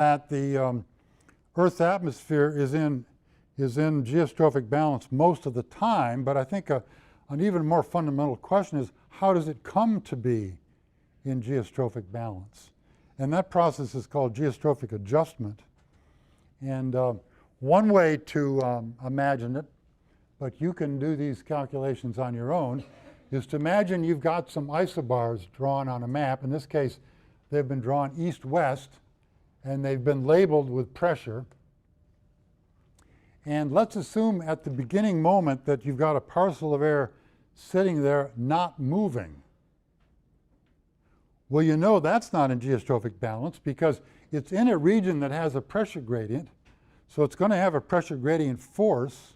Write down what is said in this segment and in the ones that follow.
that the Earth's atmosphere is in geostrophic balance most of the time, but I think an even more fundamental question is, how does it come to be in geostrophic balance? And that process is called geostrophic adjustment. And one way to imagine it, but you can do these calculations on your own, is to imagine you've got some isobars drawn on a map. In this case, they've been drawn east-west, and they've been labeled with pressure. And let's assume at the beginning moment that you've got a parcel of air sitting there not moving. Well, you know that's not in geostrophic balance because it's in a region that has a pressure gradient, so it's going to have a pressure gradient force,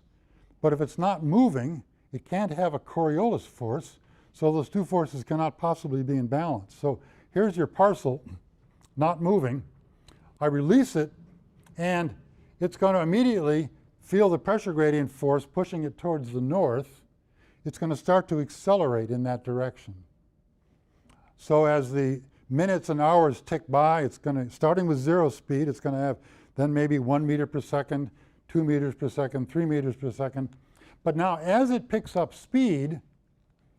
but if it's not moving, it can't have a Coriolis force, so those two forces cannot possibly be in balance. So here's your parcel not moving. I release it, and it's going to immediately feel the pressure gradient force pushing it towards the north. It's going to start to accelerate in that direction. So as the minutes and hours tick by, it's going to, starting with 0 speed, it's going to have then maybe 1 meter per second, 2 meters per second, 3 meters per second. But now as it picks up speed,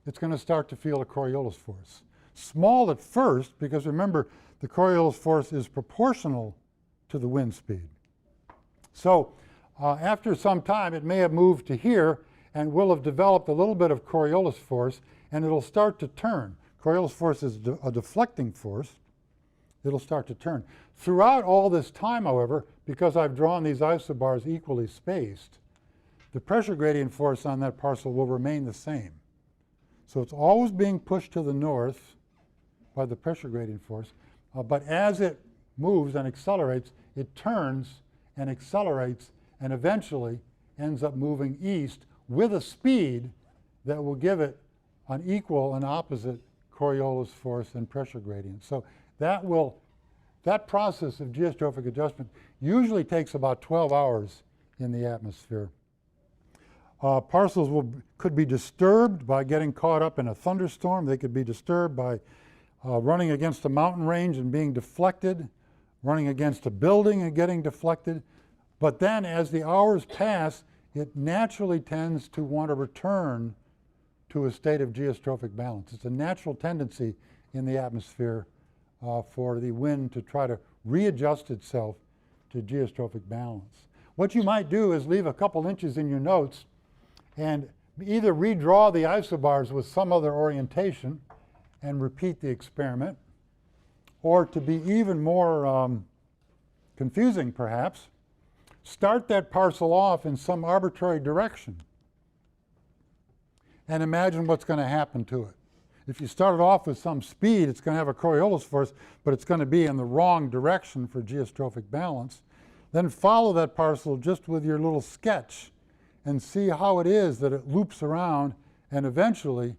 it's going to start to feel a Coriolis force. Small at first, because remember, the Coriolis force is proportional to the wind speed. So after some time, it may have moved to here and will have developed a little bit of Coriolis force, and it'll start to turn. Coriolis force is a deflecting force. It'll start to turn. Throughout all this time, however, because I've drawn these isobars equally spaced, the pressure gradient force on that parcel will remain the same. So it's always being pushed to the north by the pressure gradient force, but as it moves and accelerates, it turns and accelerates and eventually ends up moving east with a speed that will give it an equal and opposite Coriolis force and pressure gradient. So that process of geostrophic adjustment usually takes about 12 hours in the atmosphere. Parcels could be disturbed by getting caught up in a thunderstorm. They could be disturbed by running against a mountain range and being deflected, running against a building and getting deflected. But then as the hours pass, it naturally tends to want to return to a state of geostrophic balance. It's a natural tendency in the atmosphere for the wind to try to readjust itself to geostrophic balance. What you might do is leave a couple inches in your notes and either redraw the isobars with some other orientation and repeat the experiment, or to be even more confusing perhaps, start that parcel off in some arbitrary direction and imagine what's going to happen to it. If you start it off with some speed, it's going to have a Coriolis force, but it's going to be in the wrong direction for geostrophic balance. Then follow that parcel just with your little sketch and see how it is that it loops around and eventually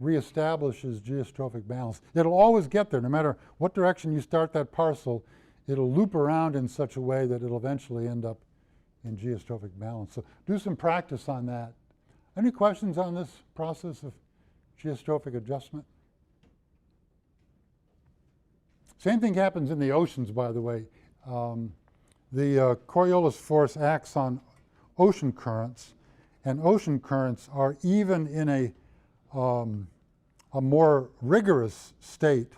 reestablishes geostrophic balance. It'll always get there. No matter what direction you start that parcel, it'll loop around in such a way that it'll eventually end up in geostrophic balance. So do some practice on that. Any questions on this process of geostrophic adjustment? Same thing happens in the oceans, by the way. The Coriolis force acts on ocean currents, and ocean currents are even in a more rigorous state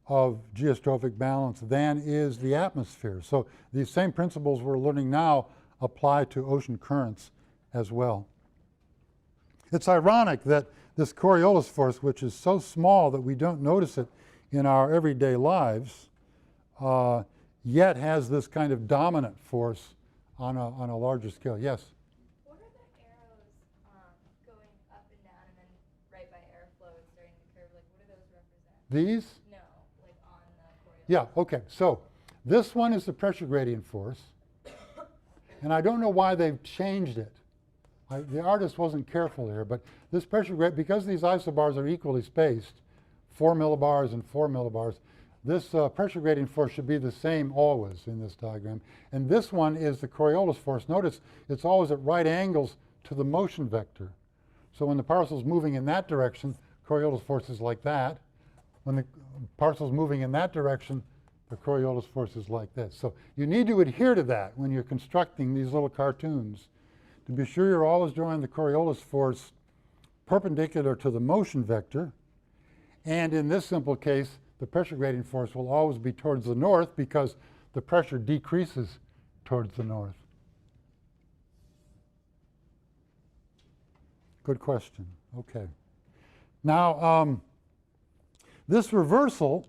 of geostrophic balance than is the atmosphere. So these same principles we're learning now apply to ocean currents as well. It's ironic that this Coriolis force, which is so small that we don't notice it in our everyday lives, yet has this kind of dominant force on a larger scale. Yes? What are the arrows going up and down and then right by airflow and starting the curve? Like, what do those represent? These? No, like on the Coriolis. Yeah, okay. So this one is the pressure gradient force. And I don't know why they've changed it. The artist wasn't careful here, but this pressure gradient, because these isobars are equally spaced, 4 millibars and 4 millibars, this pressure gradient force should be the same always in this diagram. And this one is the Coriolis force. Notice it's always at right angles to the motion vector. So when the parcel's moving in that direction, Coriolis force is like that. When the parcel's moving in that direction, The Coriolis force is like this. So you need to adhere to that when you're constructing these little cartoons, to be sure you're always drawing the Coriolis force perpendicular to the motion vector. And in this simple case, the pressure gradient force will always be towards the north because the pressure decreases towards the north. Good question. Okay. Now, this reversal